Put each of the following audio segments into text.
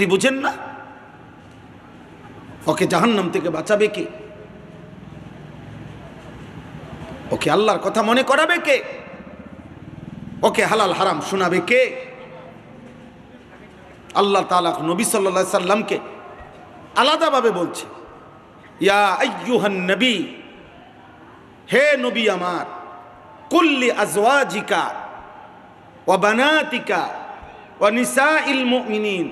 আপনি বুঝেন না? ওকে জাহান্নাম থেকে বাঁচাবে কে? ওকে আল্লাহর কথা মনে করাবে কে? ওকে হালাল হারাম শোনাবে কে? আল্লাহ তাআলা নবী সাল্লাল্লাহু আলাইহি সাল্লামকে আলাদাভাবে বলছে, ইয়া আইয়ুহান নবী, হে নবী আমার, কুল্লি আজওয়াজিকা ওয়া বানাতিকা ওয়া নিসাইল মুমিনিন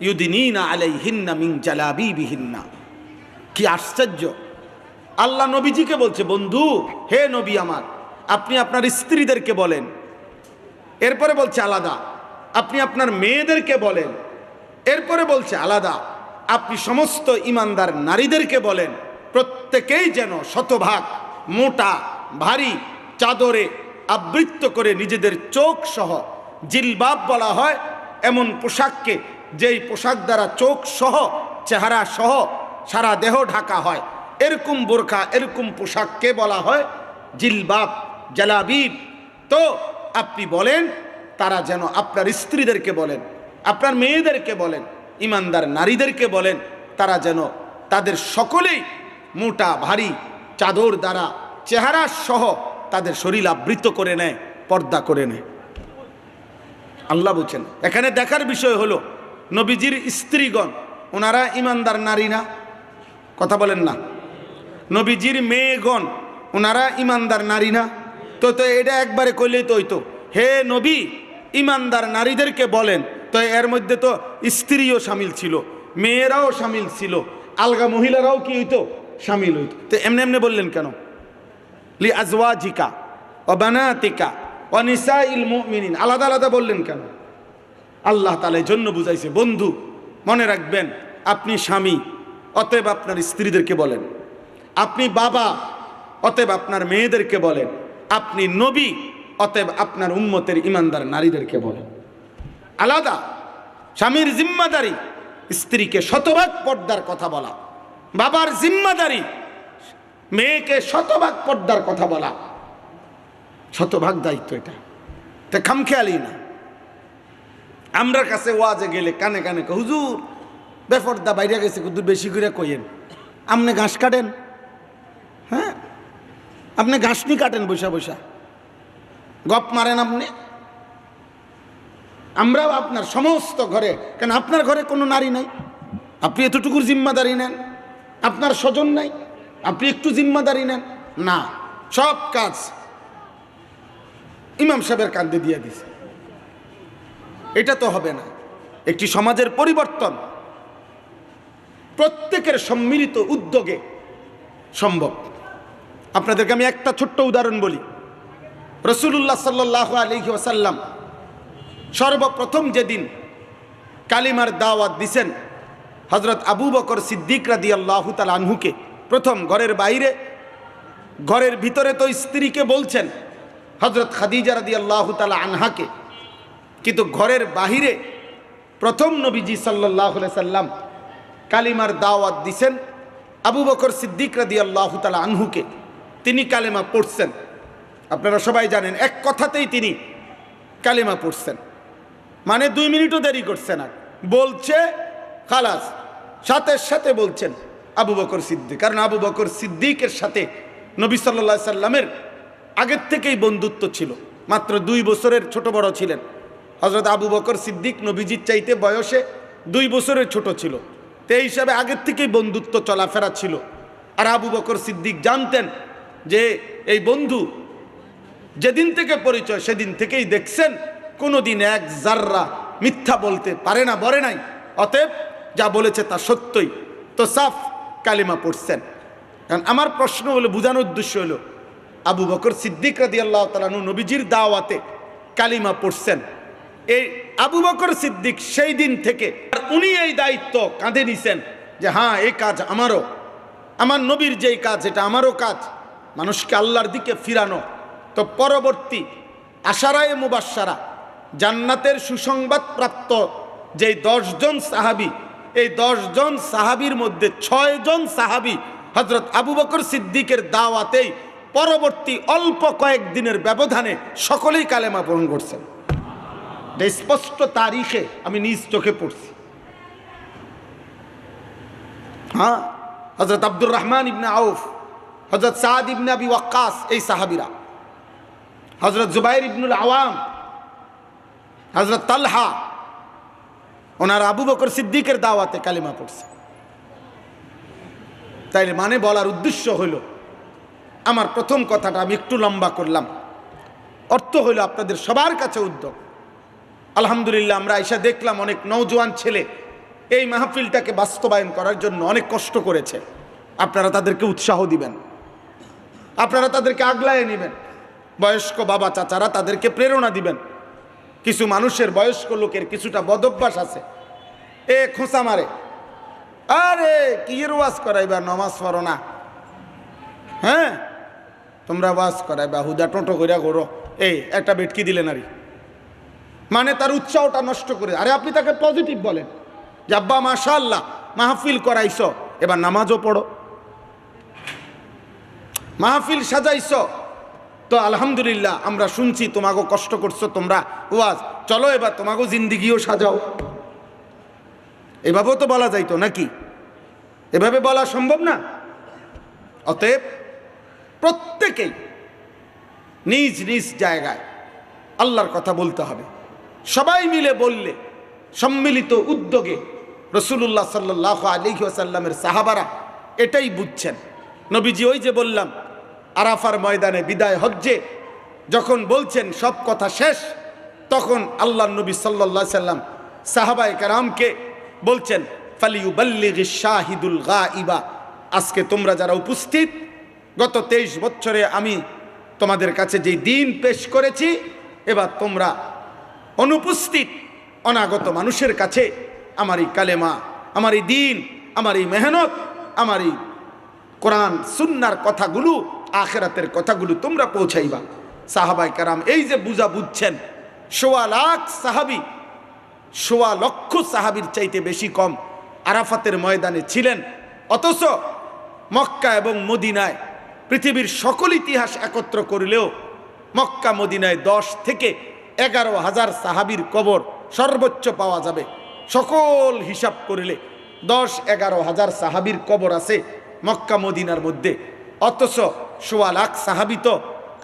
ইউদিনিনা আলাইহিন্না মিন জালাবিবিহিন্না। কি আশ্চর্য! আল্লাহ নবীজিকে বলছে, বন্ধু হে নবী আমার, আপনি আপনার স্ত্রীদেরকে বলেন। এরপরে বলছে আলাদা, আপনি আপনার মেয়েদেরকে বলেন। এরপরে বলছে আলাদা, আপনি সমস্ত ইমানদার নারীদেরকে বলেন, প্রত্যেকেই যেন শতভাগ মোটা ভারী চাদরে আবৃত করে নিজেদের চোখ সহ, জিলবাব বলা হয় এমন পোশাককে যেই পোশাক দ্বারা চোখ সহ চেহারা সহ সারা দেহ ঢাকা হয়, এরকম বোরখা এরকম পোশাককে বলা হয় জিলবাব, জালাবিব। তো আপনি বলেন তারা যেন আপনার স্ত্রীদেরকে বলেন, আপনার মেয়েদেরকে বলেন, ইমানদার নারীদেরকে বলেন, তারা যেন তাদের সকলেই মোটা ভারী চাদর দ্বারা চেহারা সহ তাদের শরীর আবৃত করে নেয়, পর্দা করে নেয়। আল্লাহ বলছেন এখানে দেখার বিষয় হলো নবীজির স্ত্রীগণ ওনারা ইমানদার নারী না? কথা বলেন না। নবীজির মেয়েগণ ওনারা ইমানদার নারী না? তো এটা একবারে কইলেই তো হইতো, হে নবী ইমানদার নারীদেরকে বলেন। তো এর মধ্যে তো স্ত্রীও শামিল ছিল, মেয়েরাও শামিল ছিল, আলগা মহিলারাও কি হইতো? শামিল হইতো। তো এমনি এমনি বললেন কেন? লি আজওয়াজিকা ওয়া বানাতিকা ওয়া নিসাইল মুমিনিন, আলাদা আলাদা বললেন কেন? আল্লাহ তাআলা জন্য বুঝাইছে, বন্ধু মনে রাখবেন, আপনি স্বামী অতএব আপনার স্ত্রীদেরকে বলেন, আপনি বাবা অতএব আপনার মেয়েদেরকে বলেন, আপনি নবী অতএব আপনার উম্মতের ইমানদার নারীদেরকে বলেন। আলাদা। স্বামীর জিম্মাদারি স্ত্রীকে শতভাগ পর্দার কথা বলা, বাবার জিম্মাদারি মেয়েকে শতভাগ পর্দার কথা বলা, শতভাগ দায়িত্ব। এটা খামখেয়ালি না। আমরা কাছে ওয়াজে গেলে কানে কানে হুজুর বেপর্দা বাইরে গেছে, কুদুর বেশি করে কইেন। আপনি ঘাস কাটেন? হ্যাঁ, আপনি ঘাস নি কাটেন বৈশা বৈশা, গপ মারেন আপনি। আমরাও আপনার সমস্ত ঘরে, কেন আপনার ঘরে কোনো নারী নাই? আপনি এতটুকুর জিম্মাদারি নেন। আপনার স্বজন নাই, আপনি একটু জিম্মাদারি নেন না? সব কাজ ইমাম সাহেবের কাঁধে দিয়ে দিছে। এটা তো হবে না। একটি সমাজের পরিবর্তন প্রত্যেকের সম্মিলিত উদ্যোগে সম্ভব। আপনাদেরকে আমি একটা ছোট্ট উদাহরণ বলি। রাসূলুল্লাহ সাল্লাল্লাহু আলাইহি ওয়াসাল্লাম সর্বপ্রথম যেদিন কালিমার দাওয়াত দিছেন হযরত আবু বকর সিদ্দিক রাদিয়াল্লাহু তাআলা আনহুকে, প্রথম ঘরের বাইরে, ঘরের ভিতরে তো স্ত্রীকে বলছেন হযরত খাদিজা রাদিয়াল্লাহু তাআলা আনহাকে, কিন্তু ঘরের বাহিরে প্রথম নবীজি সাল্লাল্লাহু আলাইহি সাল্লাম কালিমার দাওয়াত দিছেন আবু বকর সিদ্দিক রাদিয়াল্লাহু তাআলা আনহুকে। তিনি কালেমা পড়ছেন, আপনারা সবাই জানেন, এক কথাতেই তিনি কালেমা পড়ছেন, মানে 2 মিনিটও দেরি করছে না, বলছে খালাস, সাথে সাথে বলছেন আবু বকর সিদ্দিক। কারণ আবু বকর সিদ্দিকের সাথে নবী সাল্লাল্লাহু আলাইহি সাল্লামের আগের থেকেই বন্ধুত্ব ছিল, মাত্র 2 বছরের ছোট বড় ছিলেন। হযরত আবু বকর সিদ্দিক নবীজির চাইতে বয়সে 2 বছরের ছোট ছিল, তো এই হিসাবে আগের থেকেই বন্ধুত্ব চলাফেরা ছিল। আর আবু বকর সিদ্দিক জানতেন যে এই বন্ধু যেদিন থেকে পরিচয় সেদিন থেকেই দেখছেন কোনোদিন এক জাররা মিথ্যা বলতে পারে না, বলে নাই, অতএব যা বলেছে তা সত্যই। তো সাফ কালিমা পড়ছেন। কারণ আমার প্রশ্ন হলো, বোঝানোর উদ্দেশ্য হলো, আবু বকর সিদ্দিক রাদিয়াল্লাহু তাআলা আনহু নবীজির দাওয়াতে কালিমা পড়ছেন। এই আবু বকর সিদ্দিক সেই দিন থেকে উনি এই দায়িত্ব কাঁধে নিছেন যে হ্যাঁ, এই কাজ আমারও, আমার নবীর যেই কাজ এটা আমারও কাজ, মানুষকে আল্লাহর দিকে ফিরানো। তো পরবর্তী আশারায়ে মুবাশশারা, জান্নাতের সুসংবাদ প্রাপ্ত যেই 10 জন সাহাবী, এই 10 জন সাহাবীর মধ্যে 6 জন সাহাবী হযরত আবু বকর সিদ্দিকের দাওয়াতেই পরবর্তী অল্প কয়েকদিনের ব্যবধানে সকলেই কালেমা গ্রহণ করছেন। স্পষ্ট তারিখে আমি নিজ চোখে পড়ছি। হ্যাঁ, হযরত আব্দুর রহমান ইবনে আউফ, হযরত সাদ ইবনে আবি ওয়াক্কাস, এই সাহাবীরা, হযরত জুবাইর ইবনুল আওয়াম, হযরত তালহা, ওনারা আবু বকর সিদ্দিকের দাওয়াতে কালিমা পড়ছে। তাইলে মানে বলার উদ্দেশ্য হইল, আমার প্রথম কথাটা আমি একটু লম্বা করলাম, অর্থ হইল আপনাদের সবার কাছে উদ্যোগ। আলহামদুলিল্লাহ, আমরা এসে দেখলাম অনেক নওজোয়ান ছেলে এই মাহফিলটাকে বাস্তবায়ন করার জন্য অনেক কষ্ট করেছে। আপনারা তাদেরকে উৎসাহ দিবেন, আপনারা তাদেরকে আগলায় নেবেন। বয়স্ক বাবা চাচারা তাদেরকে প্রেরণা দিবেন। কিছু মানুষের, বয়স্ক লোকের কিছুটা বদভ্যাস আছে, খোঁচা মারে, আরে কি এর ওয়াজ করাইবা, নমাজ পড়ো না, হ্যাঁ তোমরা ওয়াজ করাইবা, হুদা টোটো কইরা করো, এই একটা বেটকি দিলে নারী, মানে তার উৎসাহটা নষ্ট করে। আরে আপনি তাকে পজিটিভ বলেন যে আব্বা মাশাআল্লাহ মাহফিল করাইছো, এবার নামাজও পড়ো, মাহফিল সাজাইছো তো আলহামদুলিল্লাহ আমরা শুনছি তোমাকে কষ্ট করছো তোমরা ওয়াজ, চলো এবার তোমাকে জিন্দিগিও সাজাও। এভাবেও তো বলা যাইতো নাকি? এভাবে বলা সম্ভব না। অতএব প্রত্যেকেই নিজ নিজ জায়গায় আল্লাহর কথা বলতে হবে। সবাই মিলে বললে, সম্মিলিত উদ্যোগে রাসূলুল্লাহ সাল্লাল্লাহু আলাইহি ওয়াসাল্লামের সাহাবারা এটাই বুঝছেন। নবীজি ওই যে বললাম আরাফার ময়দানে বিদায় হজ্জে যখন বলছেন সব কথা শেষ, তখন আল্লাহর নবী সাল্লাল্লাহু আলাইহি সাল্লাম সাহাবায়ে কেরামকে বলছেন ফালিয়ুবাল্লিগিশ শাহিদুল গায়িবা, আজকে তোমরা যারা উপস্থিত, গত 23 বছরে আমি তোমাদের কাছে যে দিন পেশ করেছি, এবার তোমরা অনুপস্থিত অনাগত মানুষের কাছে আমার এই কালেমা, আমার এই দিন, আমার এই মেহনত, আমার এই কোরআন সুন্নাহর কথাগুলো, আখিরাতের কথাগুলো তোমরা পৌঁছাইবা। সাহাবায়ে কেরাম এই যে বুঝা বুঝছেন, ১.৫ লাখ সাহাবী, ১.৫ লক্ষ সাহাবীর চাইতে বেশি কম আরাফাতের ময়দানে ছিলেন। অথচ মক্কা এবং মদিনায় পৃথিবীর সকল ইতিহাস একত্র করলেও মক্কা মদিনায় 10 থেকে 11,000 সাহাবীর কবর সর্বোচ্চ পাওয়া যাবে। সকল হিসাব করলে 10-11,000 সাহাবীর কবর আছে মক্কা মদিনার মধ্যে। অথচ ১.৫ লাখ সাহাবী তো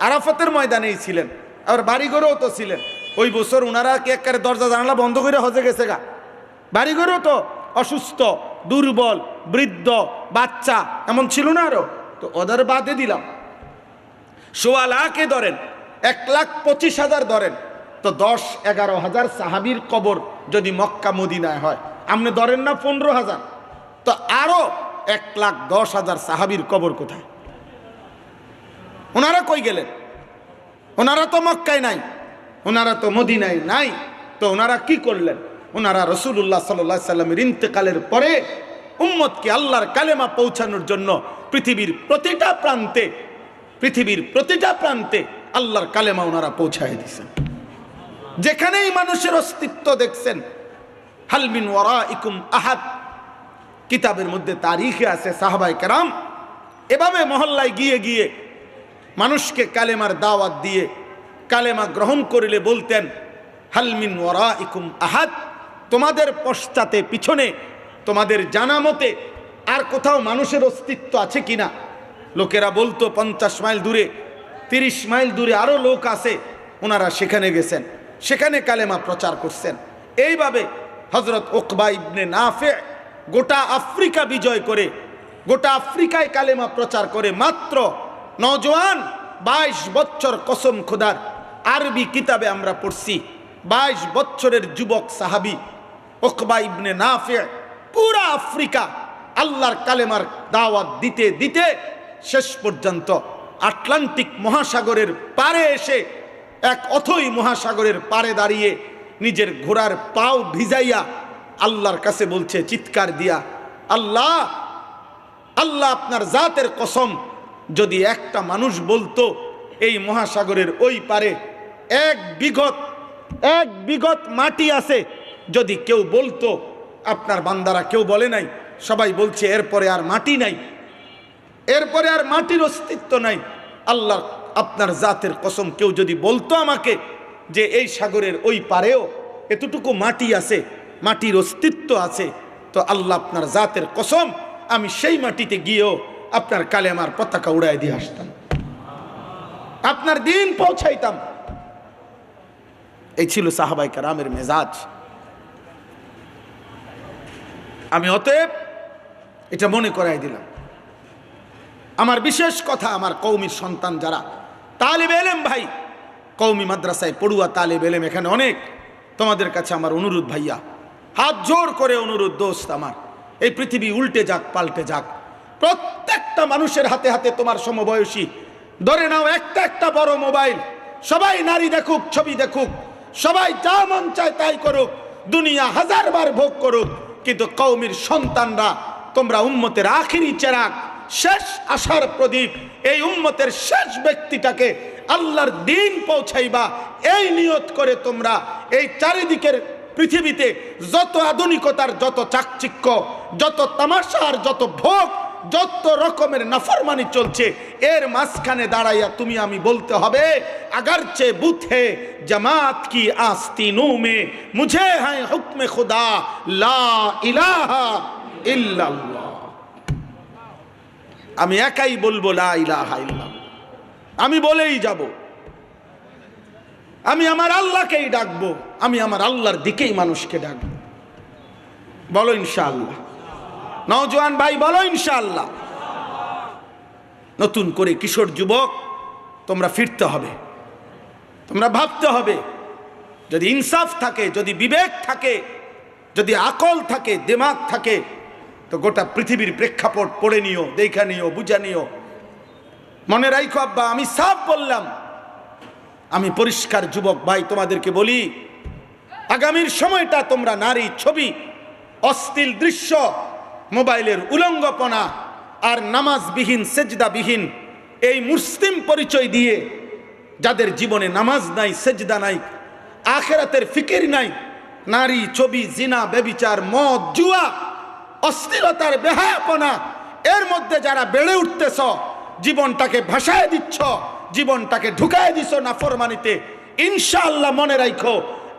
আরাফাতের ময়দানেই ছিলেন, আর বাড়িঘরেও তো ছিলেন। ওই বছর ওনারা কি একেবারে দরজা জানালা বন্ধ করে হজে গেছে গা? বাড়িঘরেও তো অসুস্থ, দুর্বল, বৃদ্ধ, বাচ্চা এমন ছিল না আরো? তো ওদের বাদে দিলাম, ১.৫ লাখে ধরেন, 1,25,000 ধরেন, তো 10-11,000 সাহাবীর কবর যদি মক্কা মদিনায় হয়, আপনি ধরেন না 15,000, তো আরো 1,10,000 সাহাবীর কবর কোথায়? ওনারা কই গেলেন? ওনারা তো মক্কায় নাই, ওনারা তো মদিনায় নাই, তো ওনারা কি করলেন? ওনারা রাসূলুল্লাহ সাল্লাল্লাহু আলাইহি সাল্লামের ইন্তেকালের পরে উম্মতকে আল্লাহর কালেমা পৌঁছানোর জন্য পৃথিবীর প্রতিটা প্রান্তে আল্লাহর কালেমা ওনারা পৌঁছায় দিয়েছেন। যেখানেই মানুষের অস্তিত্ব দেখছেন, হাল মিন ওয়ারাইকুম আহাদ, কিতাবের মধ্যে তারিখে আছে সাহাবায়ে কেরাম এভাবে মহল্লায় গিয়ে গিয়ে মানুষকে কালেমার দাওয়াত দিয়ে কালেমা গ্রহণ করিলে বলতেন, হাল মিন ওয়ারাইকুম আহাদ, তোমাদের পশ্চাতে পিছনে তোমাদের জানা মতে আর কোথাও মানুষের অস্তিত্ব আছে কিনা? লোকেরা বলতো 50 মাইল দূরে, 30 মাইল দূরে আরো লোক আছে, ওনারা সেখানে গেছেন, সেখানে কালেমা প্রচার করছেন। এইভাবে হযরত উকবা ইবনে নাফে গোটা আফ্রিকা বিজয় করে, গোটা আফ্রিকায় কালেমা প্রচার করে মাত্র নওজোয়ান 22 বছর, কসম খোদার আরবি কিতাবে আমরা পড়ছি, 22 বছরের যুবক সাহাবী উকবা ইবনে নাফে পুরা আফ্রিকা আল্লাহর কালেমার দাওয়াত দিতে দিতে শেষ পর্যন্ত আটলান্টিক মহাসাগরের পারে এসে, এক অথই মহাসাগরের পারে দাঁড়িয়ে নিজের ঘোড়ার পাও ভিজাইয়া আল্লাহর কাছে বলছে চিৎকার দিয়া, আল্লাহ আল্লাহ আপনার জাতের কসম, যদি একটা মানুষ বলতো এই মহাসাগরের ওই পারে এক বিঘত মাটি আছে, যদি কেউ বলতো, আপনার বান্দারা কেউ বলে নাই, সবাই বলছে এরপরে আর মাটি নাই, এরপরে আর মাটির অস্তিত্ব নাই। আল্লাহ আপনার জাতের কসম, কেউ যদি বলতো আমাকে যে এই সাগরের ওই পারেও এতটুকু মাটি আছে, মাটির অস্তিত্ব আছে, তো আল্লাহ আপনার জাতের কসম আমি সেই মাটিতে গিয়েও আপনার কালেমার পতাকা উড়াই দিয়ে আসতাম, আপনার দিন পৌঁছাইতাম। এই ছিল সাহাবায়ে কেরামের মেজাজ। আমি অতএব এটা মনে করাই দিলাম। আমার বিশেষ কথা, আমার কওমির সন্তান যারা তালিবে ইলম ভাই, কওমি মাদ্রাসায় পড়ুয়া তালিবে ইলম এখানে অনেক, তোমাদের কাছে আমার অনুরোধ ভাইয়া, হাত জোর করে অনুরোধ, দোস্ত আমার, এই পৃথিবী উল্টে যাক পাল্টে যাক, প্রত্যেকটা মানুষের হাতে হাতে তোমার সমবয়সী ধরে নাও একটা একটা বড় মোবাইল, সবাই নারী দেখুক, ছবি দেখুক, সবাই যা মন চায় তাই করুক, দুনিয়া হাজারবার ভোগ করুক, কিন্তু কওমির সন্তানরা তোমরা উম্মতের আখিরি চেরাগ, শেষ আশার প্রদীপ, এই উম্মতের শেষ ব্যক্তিটাকে আল্লাহর দিন পৌঁছাইবা, এই নিয়ত করে তোমরা এই চারিদিকের পৃথিবীতে যত আধুনিকতার, যত চাকচিক্য, যত তামাশার, যত ভোগ, যত রকমের নাফরমানি চলছে, এর মাঝখানে দাঁড়াইয়া তুমি আমি বলতে হবে, আগারচে বুত হে জামাত কি আস্তিনু মে মুঝে হ্যাঁ হুকমে খুদা লা ইলাহা ইল্লাল্লাহ। আমি একাই বলবো লা ইলাহা ইল্লাল্লাহ, আমি বলেই যাব, আমি আমার আল্লাহকেই ডাকবো, আমি আমার আল্লাহর দিকেই মানুষকে ডাকবো। বলো ইনশাআল্লাহ। নওজোয়ান ভাই বলো ইনশাআল্লাহ। নতুন করে কিশোর যুবক তোমরা ফিরতে হবে, তোমরা ভাবতে হবে, যদি ইনসাফ থাকে, যদি বিবেক থাকে, যদি আকল থাকে, দিমাগ থাকে, তো গোটা পৃথিবীর প্রেক্ষাপট পড়ে নিও, দেখা নিও, বুঝা নিও। মনে রাখো আব্বা, আমি সাফ বললাম, আমি পরিষ্কার যুবক ভাই তোমাদেরকে বলি, আগামীর সময়টা তোমরা নারী ছবি, অশ্লীল দৃশ্য, মোবাইলের উলঙ্গপনা আর নামাজবিহীন, সেজদাবিহীন এই মুসলিম পরিচয় দিয়ে যাদের জীবনে নামাজ নাই, সেজদা নাই, আখিরাতের ফিকির নাই, নারী ছবি, জিনা, ব্যভিচার, মদ, জুয়া, অশ্লীলতার বেহায়াপনা, এর মধ্যে যারা বেড়ে উঠতেছ, জীবনটাকে ভাসায় দিচ্ছ, জীবনটাকে ঢুকায় দিছ নাফরমানিতে, ইনশাআল্লাহ মনে রাখো,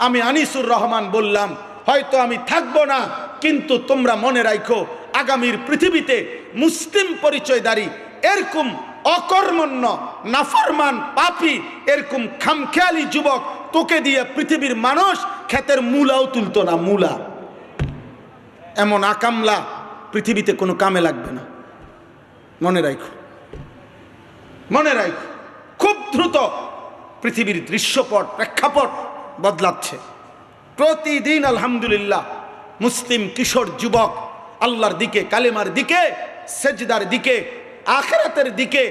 আমি আনিসুর রহমান বললাম, হয়তো আমি থাকবো না, কিন্তু তোমরা মনে রাখো, আগামীর পৃথিবীতে মুসলিম পরিচয়দারী এরকম অকর্মণ্য, নাফরমান, পাপী, এরকম খামখেয়ালি যুবক তোকে দিয়ে পৃথিবীর মানুষ ক্ষেতের মূলাও তুলতো না, মূলা। এমন আকামলা পৃথিবীতে কোনো কামে লাগবে না, মনে রাখো, মনে রাখো। খুব দ্রুত পৃথিবীর দৃশ্যপট, প্রেক্ষাপট বদলাচ্ছে প্রতিদিন। আলহামদুলিল্লাহ, মুসলিম কিশোর যুবক আল্লাহর দিকে, কালেমার দিকে, সেজদার দিকে, আখিরাতের দিকে,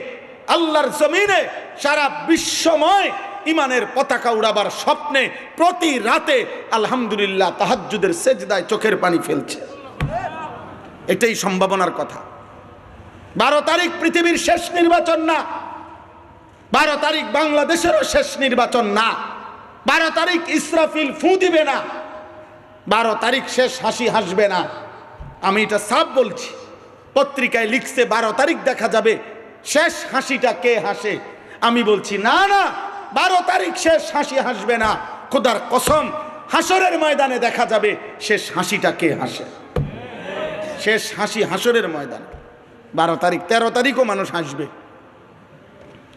আল্লাহর জমিনে সারা বিশ্বময় ইমানের পতাকা উড়াবার স্বপ্নে প্রতি রাতে আলহামদুলিল্লাহ তাহাজ্জুদের সেজদায় চোখের পানি ফেলছে। এটাই সম্ভাবনার কথা। 12 তারিখ পৃথিবীর শেষ নির্বাচন না, 12 তারিখ বাংলাদেশেরও শেষ নির্বাচন না, 12 তারিখ ইসরাফিল ফু দিবে না, 12 তারিখ শেষ হাসি হাসবে না। আমি এটা সাফ বলছি, পত্রিকায় লিখছে 12 তারিখ দেখা যাবে শেষ হাসিটা কে হাসে। আমি বলছি না না, 12 তারিখ শেষ হাসি হাসবে না, খোদার কসম হাসরের ময়দানে দেখা যাবে শেষ হাসিটা কে হাসে। শেষ হাসি হাসরের ময়দানে। 12 তারিখ, 13 তারিখও মানুষ হাসবে,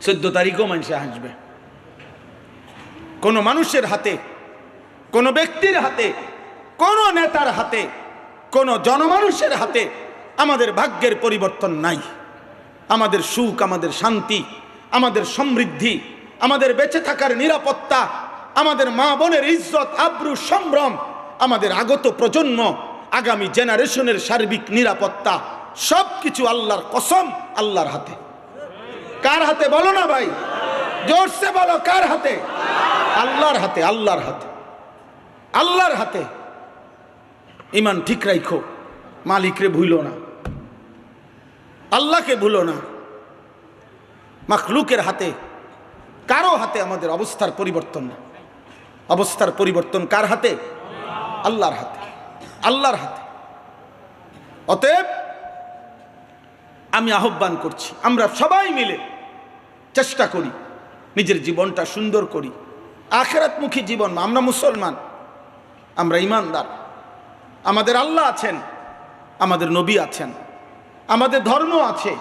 14 তারিখও মানুষ হাসবে। কোনো মানুষের হাতে, কোনো ব্যক্তির হাতে, কোনো নেতার হাতে, কোনো জনমানুষের হাতে আমাদের ভাগ্যের পরিবর্তন নাই। আমাদের সুখ, আমাদের শান্তি, আমাদের সমৃদ্ধি, আমাদের বেঁচে থাকার নিরাপত্তা, আমাদের মা বোনের ইজ্জত, আব্রু, সম্ভ্রম, আমাদের আগত প্রজন্ম, আগামী জেনারেশনের সার্বিক নিরাপত্তা, সব কিছু আল্লাহর কসম আল্লাহর হাতে। কার হাতে বলো না ভাই, জোরসে বলো, কার হাতে? আল্লাহর হাতে, আল্লাহর হাতে, আল্লাহর হাতে। ইমান ঠিক রাখো, মালিকরে ভুলো না, আল্লাহকে ভুলো না। মাখলুকের হাতে, কারো হাতে আমাদের অবস্থার পরিবর্তন না। অবস্থার পরিবর্তন কার হাতে? আল্লাহর হাতে, আল্লাহর হাতে। অতএব আমি আহ্বান করছি, আমরা সবাই মিলে চেষ্টা করি নিজের জীবনটা সুন্দর করি, আখিরাতমুখী জীবন। আমরা মুসলমান, আমরা ইমানদার, আমাদের আল্লাহ আছেন, আমাদের নবী আছেন, আমাদের ধর্ম আছে,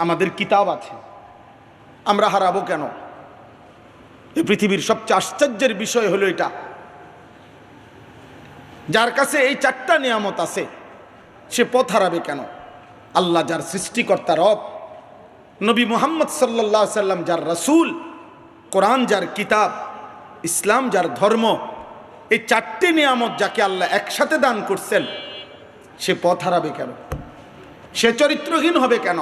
আমাদের কিতাব আছে, আমরা হারাবো কেন? এই পৃথিবীর সবচেয়ে আশ্চর্যের বিষয় হলো এটা, যার কাছে এই 4টা নিয়ামত আছে সে পথ হারাবে কেন? আল্লাহ যার সৃষ্টিকর্তা রব, নবী মুহাম্মদ সাল্লাল্লাহু আলাইহি সাল্লাম যার রাসূল, কোরআন যার কিতাব, ইসলাম যার ধর্ম, এই 4টি নিয়ামত যাকে আল্লাহ একসাথে দান করছেন, সে পথ হারাবে কেন? সে চরিত্রহীন হবে কেন?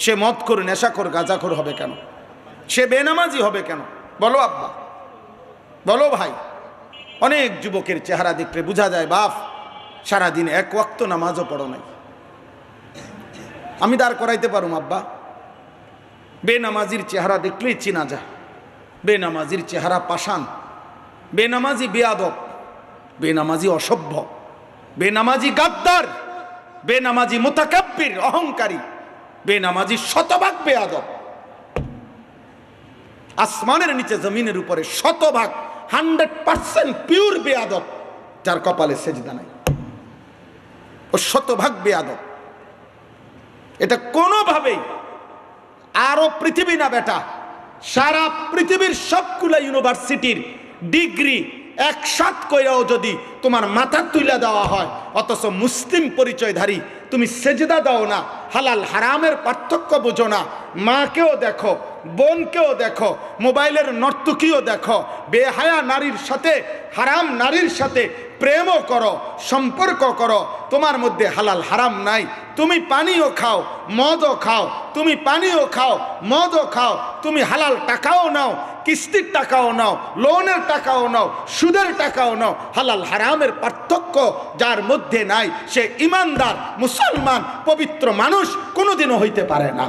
সে মদখোর, নেশাখোর, গাঁজাখোর হবে কেন? সে বেনামাজি হবে কেন? বলো আব্বা, বলো ভাই। অনেক যুবকের চেহারা দেখলে বোঝা যায় বাপ সারাদিন এক ওয়াক্ত নামাজও পড়ো নাই। আমি দাঁড় করাইতে পারুম আব্বা, বেনামাজির চেহারা দেখলেই চেনা যায়। বেনামাজির চেহারা পাষাণ, বেনামাজি বেয়াদব, বেনামাজি অসভ্য, বেনামাজি গাদ্দার, বেনামাজি মুতাকাব্বির অহংকারী, বেনামাজি শতভাগ বেয়াদব। আসমানের নিচে জমিনের উপরে শতভাগ 100% পিওর বেয়াদব, যার কপালে সেজদা নাই, ও শতভাগ বেয়াদব। এটা কোনোভাবেই আরো পৃথিবী না বেটা, সারা পৃথিবীর সবগুলা ইউনিভার্সিটির ডিগ্রি একসাথ কইরাও যদি তোমার মাথা তুলে দেওয়া হয়, অথচ মুসলিম পরিচয়ধারী, তুমি সেজদা দাও না, হালাল হারামের পার্থক্য বোঝো না, মাকেও দেখো, বোনকেও দেখো, মোবাইলের নর্তকীও দেখো, বেহায়া নারীর সাথে, হারাম নারীর সাথে প্রেমও করো, সম্পর্ক করো, তোমার মধ্যে হালাল হারাম নাই। তুমি পানিও খাও, মদও খাও, তুমি পানিও খাও, মদও খাও, তুমি হালাল টাকাও নাও, কিস্তির টাকাও নাও, লোনের টাকাও নাও, সুদের টাকাও নাও। হালাল হারামের পার্থক্য যার মধ্যে নাই, সে ইমানদার মুসলমান পবিত্র মানুষ কোনোদিনও হইতে পারে না।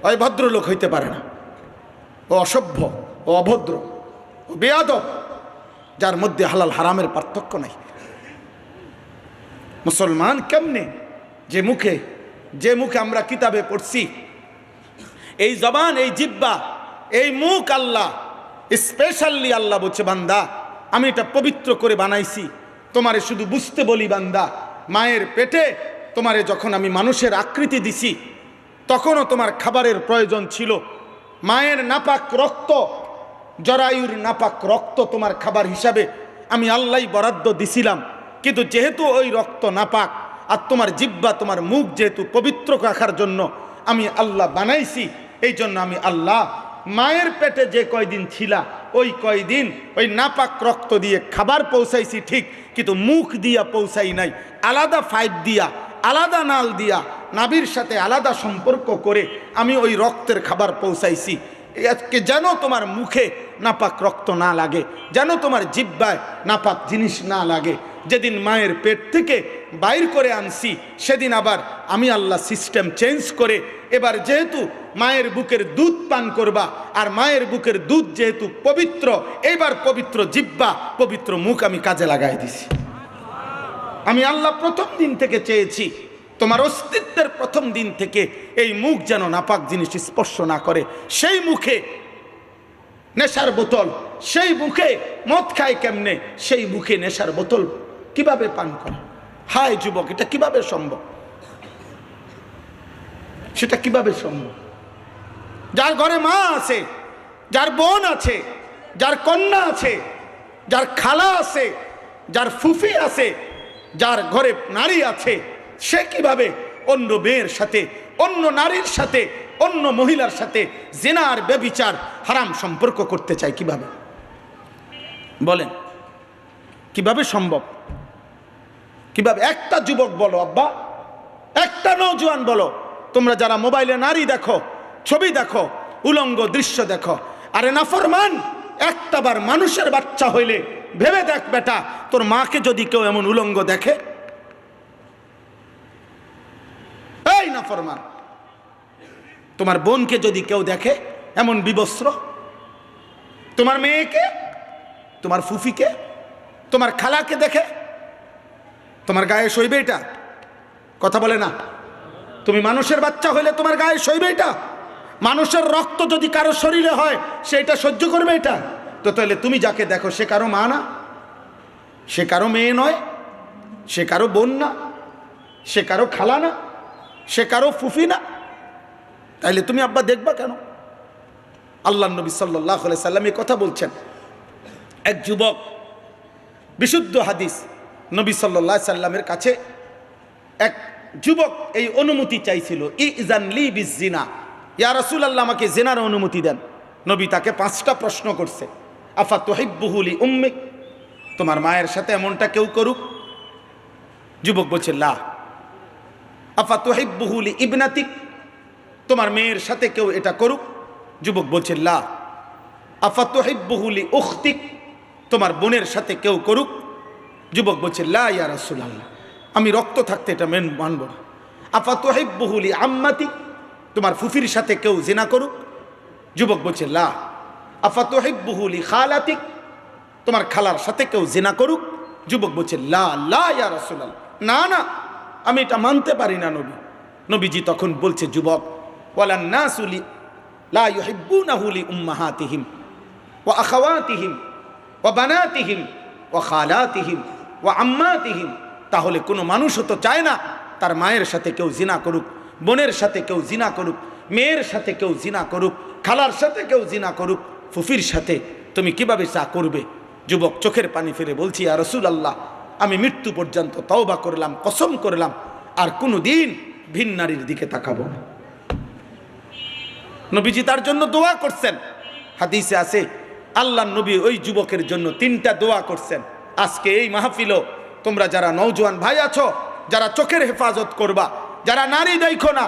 ওই ভদ্রলোক হইতে পারে না, ও অসভ্য, ও অভদ্র, ও বেয়াদব, যার মধ্যে হালাল হারামের পার্থক্য নাই। মুসলমান কেমনে? যে মুখে আমরা কিতাবে পড়ছি, এই জবান, এই জিহ্বা, এই মুখ আল্লাহ স্পেশালি আল্লাহ বলছে, বান্দা আমি এটা পবিত্র করে বানাইছি, তোমারে শুধু বুঝতে বলি বান্দা, মায়ের পেটে তোমারে যখন আমি মানুষের আকৃতি দিছি, তখনও তোমার খাবারের প্রয়োজন ছিল। মায়ের নাপাক রক্ত, জরায়ুর নাপাক রক্ত তোমার খাবার হিসাবে আমি আল্লাহই বরাদ্দ দিছিলাম, কিন্তু যেহেতু ওই রক্ত নাপাক, আর তোমার জিহ্বা, তোমার মুখ যেহেতু পবিত্র রাখার জন্য আমি আল্লাহ বানাইছি, এই জন্য আমি আল্লাহ মায়ের পেটে যে কয়দিন ছিলা, ওই কয়দিন ওই নাপাক রক্ত দিয়ে খাবার পৌঁছাইছি ঠিক, কিন্তু মুখ দিয়া পৌঁছাই নাই, আলাদা পাইপ দিয়া, আলাদা নাল দিয়া, নাভির সাথে আলাদা সম্পর্ক করে আমি ওই রক্তের খাবার পৌঁছাইছি। আজকে যেন তোমার মুখে নাপাক রক্ত না লাগে, যেন তোমার জিহ্বায় নাপাক জিনিস না লাগে। যেদিন মায়ের পেট থেকে বাইর করে আনছি, সেদিন আবার আমি আল্লাহ সিস্টেম চেঞ্জ করে, এবার যেহেতু মায়ের বুকের দুধ পান করবা, আর মায়ের বুকের দুধ যেহেতু পবিত্র, এবার পবিত্র জিহ্বা, পবিত্র মুখ আমি কাজে লাগাই দিছি। আমি আল্লাহ প্রথম দিন থেকে চেয়েছি, তোমার অস্তিত্বের প্রথম দিন থেকে এই মুখ যেন নাপাক জিনিস স্পর্শ না করে। সেই মুখে নেশার বোতল, সেই মুখে মদ খায় কেমনে, সেই মুখে নেশার বোতল কিভাবে পান করে? হায় যুবক, এটা কিভাবে সম্ভব? সেটা কিভাবে সম্ভব? যার ঘরে মা আছে, যার বোন আছে, যার কন্যা আছে, যার খালা আছে, যার ফুফি আছে, যার ঘরে নারী আছে, সে কিভাবে অন্য মেয়ের সাথে, অন্য নারীর সাথে, অন্য মহিলার সাথে জিনার ব্যভিচার হারাম সম্পর্ক করতে চায়? কিভাবে বলেন, কিভাবে সম্ভব? কিভাবে? একটা যুবক বলো আব্বা, একটা নওজোয়ান বলো, তোমরা যারা মোবাইলে নারী দেখো, ছবি দেখো, উলঙ্গ দৃশ্য দেখো, আরে নাফরমান, একটাবার মানুষের বাচ্চা হইলে ভেবে দেখ বেটা, তোর মাকে যদি কেউ এমন উলঙ্গ দেখে, এই নাফরমান, তোমার বোনকে যদি কেউ দেখে এমন বিবস্ত্র, তোমার মেয়েকে, তোমার ফুফিকে, তোমার খালাকে দেখে, তোমার গায়ে সইবে এটা? কথা বলে না? তুমি মানুষের বাচ্চা হইলে তোমার গায়ে সইবে এটা? মানুষের রক্ত যদি কারো শরীরে হয়, সেটা সহ্য করবে এটা? তো তাহলে তুমি যাকে দেখো সে কারো মা না, সে কারো মেয়ে নয়, সে কারো বোন না, সে কারো খালা না, সে কারো ফুফি না? তাইলে তুমি আব্বা দেখবা কেন? আল্লাহ নবী সাল্লাল্লাহু আলাইহি সাল্লাম এই কথা বলছেন। এক যুবক, বিশুদ্ধ হাদিস, নবী সাল্লাল্লাহু আলাইহি সাল্লামের কাছে এক যুবক এই অনুমতি চাইছিল, ইজান লি বিজিনা, ইয়া রাসূলুল্লাহ আমাকে জিনার অনুমতি দেন। নবী তাকে 5টা প্রশ্ন করছে। আফা তুহিব্বুহু লি উম্মিক, তোমার মায়ের সাথে এমনটা কেউ করুক? যুবক বলছে লা। আফা তুহিব্বুহু লি ইবনাতিক, তোমার মেয়ের সাথে কেউ এটা করুক? যুবক বলছে লা। আফা তুহিব্বুহু লি উখতিক, তোমার বোনের সাথে কেউ করুক? যুবক বলছে লা ইয়া রাসূলুল্লাহ, আমি রক্ত থাকতে এটা মানব না। আফা তুহিব্বুহু লি আম্মাতিক, তোমার ফুফির সাথে কেউ জিনা করুক? যুবক বলছে লা। আফা তুহিব্বুহু লি খালাতিক, তোমার খালার সাথে কেউ জিনা করুক? যুবক বলছে লা লা ইয়া রাসূলুল্লাহ, না না, আমি এটা মানতে পারি না নবী। নবীজি তখন বলছে, যুবক, ওয়ালান নাসু লা ইউহিব্বুনাহু লি উম্মাহাতিহিম ওয়া আখাওয়াতিহিম ওয়া বানাতিহিম ওয়া খালাতিহিম ওয়া আম্মাতিহিম, তাহলে কোনো মানুষও তো চায় না তার মায়ের সাথে কেউ জিনা করুক, বোনের সাথে কেউ জিনা করুক, মেয়ের সাথে কেউ জিনা করুক, খালার সাথে কেউ জিনা করুক, ফুফির সাথে তুমি কিভাবে চা করবে? যুবক চোখের পানি ফেলে বলছি, ইয়া রাসূলুল্লাহ, আমি মৃত্যু পর্যন্ত তওবা করলাম, কসম করলাম আর কোনো দিন ভিন নারীর দিকে তাকাবো না। নবীজি তার জন্য দোয়া করছেন। হাদিসে আছে আল্লাহর নবী ওই যুবকের জন্য 3টা দোয়া করছেন। আজকে এই মাহফিলও তোমরা যারা নওজোয়ান ভাই আছো, যারা চোখের হেফাজত করবা, যারা নারী দেখো না,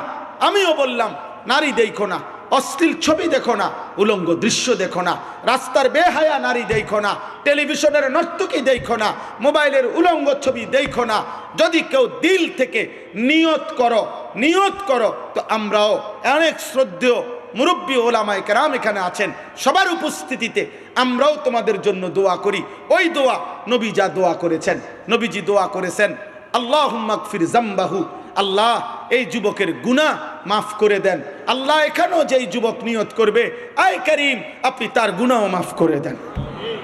আমিও বললাম নারী দেখো না, অশ্লীল ছবি দেখো না, উলঙ্গ দৃশ্য দেখো না, রাস্তার বেহায়া নারী দেখো না, টেলিভিশনের নর্তকী দেখো না, মোবাইলের উলঙ্গ ছবি দেখো না। যদি কেউ দিল থেকে নিয়ত করো তো আমরাও অনেক শ্রদ্ধেয় মুরব্বী ওলামায়ে কেরাম এখানে আছেন, সবার উপস্থিতিতে আমরাও তোমাদের জন্য দোয়া করি। ওই দোয়া নবী যা দোয়া করেছেন, নবীজি দোয়া করেছেন, আল্লাহুম্মা গফির যামবাহু, আল্লাহ এই যুবকের গুনাহ মাফ করে দেন। আল্লাহ এখানেও যেই যুবক নিয়ত করবে, আয় করিম আপনি তার গুনাহও মাফ করে দেন।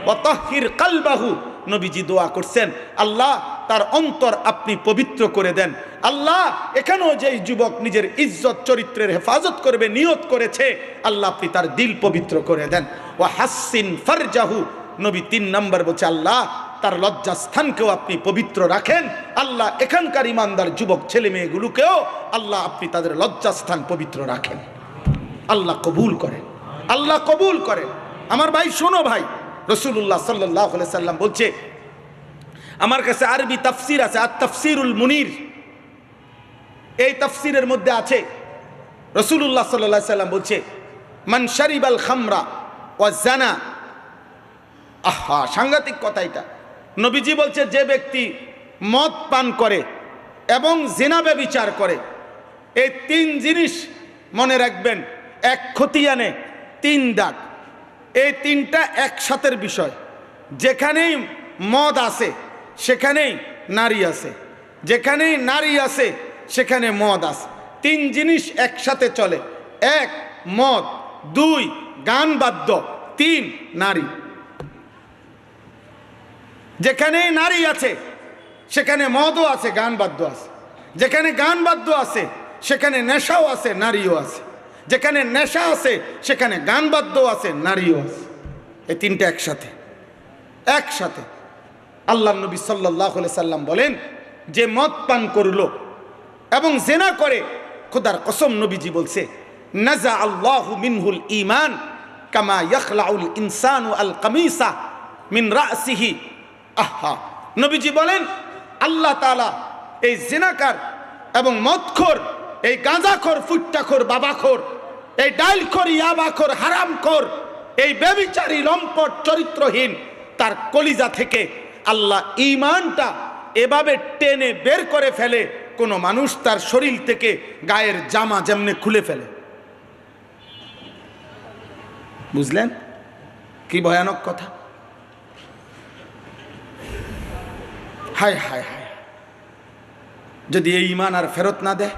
ওয়া তাহহির কলবাহু, নবীজি দোয়া করছেন, আল্লাহ তার অন্তর আপনি পবিত্র করে দেন। আল্লাহ এখানেও যেই যুবক নিজের ইজ্জত চরিত্রের হেফাজত করবে নিয়ত করেছে, আল্লাহ আপনি তার দিল পবিত্র করে দেন। ওয়া হাসিন ফারজাহু, নবী 3 নম্বর বলছে, আল্লাহ তার লজ্জাস্থানকেও আপনি পবিত্র রাখেন। আল্লাহ এখানকার ইমানদার যুবক ছেলে মেয়েগুলোকেও আল্লাহ আপনি তাদের লজ্জাস্থান পবিত্র রাখেন। আল্লাহ কবুল করেন, আল্লাহ কবুল করেন। আমার ভাই শোনো ভাই, রাসূলুল্লাহ সাল্লাল্লাহু আলাইহি সাল্লাম বলছে, আমার কাছে আরবি তাফসীর আছে, আত তাফসীরুল মুনির, এই তাফসীরের মধ্যে আছে রাসূলুল্লাহ সাল্লাল্লাহু আলাইহি সাল্লাম বলছে, মান শারিবাল খামরা ওয়া জানা, আহা সাংঘাতিক কথা এটা। নবীজি বলছে, যে ব্যক্তি মদ পান করে এবং জিনা ব্যভিচার করে, এই 3 জিনিস মনে রাখবেন, 1 খতিয়ানে 3 দাগ। এই 3টা একসাথের বিষয়। যেখানেই মদ আছে সেখানেই নারী আছে, যেখানেই নারী আছে সেখানে মদ আছে। 3 জিনিস একসাথে চলে, 1 মদ, 2 গান বাদ্য, 3 নারী। যেখানেই নারী আছে সেখানে মদও আছে, গান বাদ্য আছে। যেখানে গান বাদ্য আছে সেখানে নেশাও আছে, নারীও আছে। যেখানে নেশা আছে সেখানে গান বাদ্য আছে, নারীও আছে। এই 3টা একসাথে। আল্লাহ নবী সাল্লাল্লাহু আলাইহি সাল্লাম বলেন, যে মদ পান করলো এবং জিনা করে, খোদার কসম নবীজি বলছে, নাজা আল্লাহু মিনহুল ঈমান কামা ইয়াখলাউল ইনসানু আল কামিসা মিন রাসিহি। আহা, নবীজি বলেন, আল্লাহ তাআলা এই জিনাকার এবং মদখোর, এই গাঁজাখোর, ফুট্টাখোর, বাবাখোর, এই ডাইলখোর, ইয়াবাখোর, হারামখোর, এই ব্যভিচারী, লম্পট, চরিত্রহীন, তার কলিজা থেকে আল্লাহ ঈমানটা এভাবে টেনে বের করে ফেলে, কোনো মানুষ তার শরীর থেকে গায়ের জামা যেমনে খুলে ফেলে। বুঝলেন কি ভয়ানক কথা? হায় হায় হায়, যদি এই ঈমান আর ফেরত না দেয়,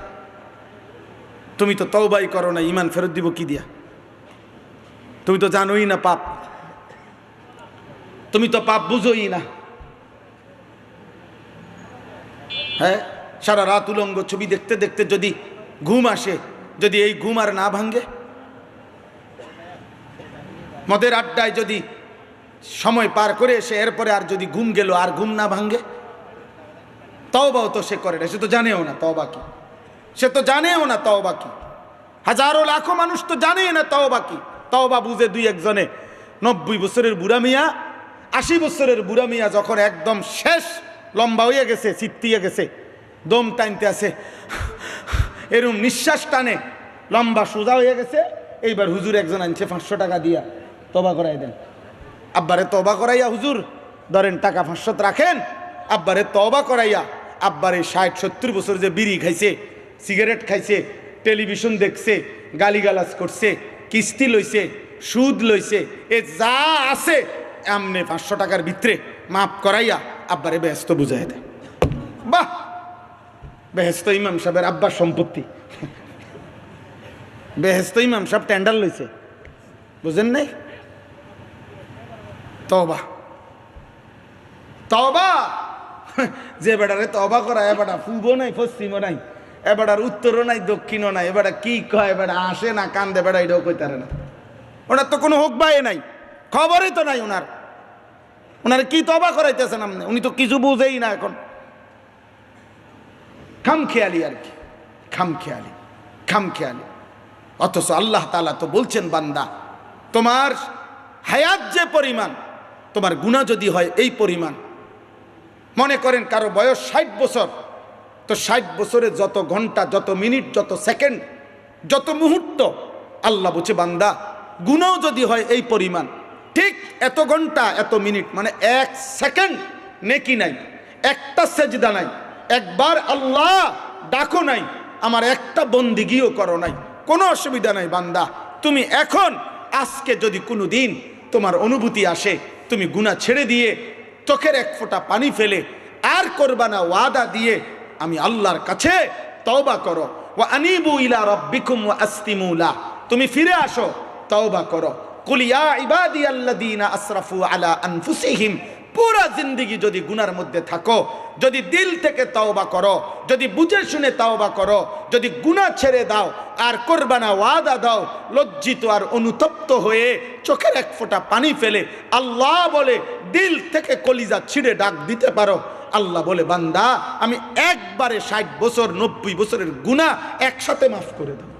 তুমি তো তওবাই করো না, ঈমান ফেরত দিব কি দিয়া? তুমি তো জানোই না পাপ, তুমি তো পাপ বুঝোই না। হ্যাঁ, সারা রাত উলঙ্গ ছবি দেখতে দেখতে যদি ঘুম আসে, যদি এই ঘুম আর না ভাঙ্গে, মদের আড্ডায় যদি সময় পার করে এসে এরপরে আর যদি ঘুম গেল আর ঘুম না ভাঙ্গে, তওবাও তো সে করে না, সে তো জানেও না তওবা কি, সে তো জানেও না তওবা কি। হাজারো লাখো মানুষ তো জানেই না তওবা কি। তওবা বুঝে দুই একজনে। 90 বছরের বুড়া মিয়া, 80 বছরের বুড়া মিয়া যখন একদম শেষ, লম্বা হয়ে গেছে, চিত্তিয়ে গেছে, দম টানতে আছে, এরম নিঃশ্বাস টানে, লম্বা সোজা হয়ে গেছে, এইবার হুজুর একজন আনছে 500 টাকা দিয়া, তওবা করাই দেন। আব্বারে তওবা করাইয়া হুজুর ধরেন টাকা 500 রাখেন, আব্বারে তওবা করাইয়া, আব্বারে 60-70 বছর যে বিড়ি খাইছে, সিগারেট খাইছে, টেলিভিশন দেখছে, গালিগালাজ করছে, কিস্তি লইছে, সুদ লইছে, এ যা আছে এমনি 500 টাকার ভিতরে মাফ করাইয়া আব্বারে বেহেস্ত বুঝাই দেয়। বাহ, বেহেস্ত ইমাম সাহেবের আব্বার সম্পত্তি, বেহেস্ত ইমাম সাহেব টেন্ডার লইছে, বুঝেন নাই? তওবা, তওবা, যে বেটারে তওবা করা, এ বেটা পূর্ব নাই পশ্চিমও নাই, এ বেটার উত্তরও নাই দক্ষিণও নাই, এ বেটা কি কয়, এ বেটা আসে না কান্দে, বেটা এটাও কইতারে না। ওনার তো কোনো হোক বায়ে নাই, খবরই তো নাই ওনার, ওনার কি তওবা করাইতেছেন আপনি? উনি তো কিছু বুঝেই না এখন। খামখেয়ালি আর কি, খামখেয়ালি, খামখেয়ালি। অথচ আল্লাহ তাআলা তো বলছেন, বান্দা তোমার হায়াত যে পরিমাণ, তোমার গুনাহ যদি হয় এই পরিমাণ, মনে করেন কারো বয়স 60 বছর, তো 60 বছরে যত ঘন্টা, যত মিনিট, যত সেকেন্ড, যত মুহূর্ত, আল্লাহ বলছে বান্দা গুনাহ যদি হয় এই পরিমাণ, ঠিক এত ঘন্টা এত মিনিট, মানে 1 সেকেন্ড নেকি নাই, একটা সেজদা নাই, একবার আল্লাহ ডাকো নাই, আমার একটা বন্দিগিও করো নাই, কোনো অসুবিধা নাই বান্দা। তুমি এখন আজকে যদি কোনো দিন তোমার অনুভূতি আসে, তুমি গুনাহ ছেড়ে দিয়ে চোখের এক ফোঁটা পানি ফেলে আর করবা না, ওয়াদা দিয়ে আমি আল্লাহর কাছে তওবা করো, ওয়া আনিবু ইলা রাব্বিকুম ওয়া আসলিমু লা, তুমি ফিরে আসো, তওবা করো। কুল ইয়া ইবাদিয়াল্লাযীনা আসরাফু আলা আনফুসিহিম, পুরা জিন্দেগি যদি গুনার মধ্যে থাকো, যদি দিল থেকে তওবা করো, যদি বুঝে শুনে তওবা করো, যদি গুনাহ ছেড়ে দাও আর করবা না, ওয়াদা দাও, লজ্জিত আর অনুতপ্ত হয়ে চোখের এক ফোঁটা পানি ফেলে আল্লাহ বলে দিল থেকে কলিজা ছিঁড়ে ডাক দিতে পারো, আল্লাহ বলে বান্দা আমি একবারে 60 বছর 90 বছরের গুনাহ একসাথে মাফ করে দাও।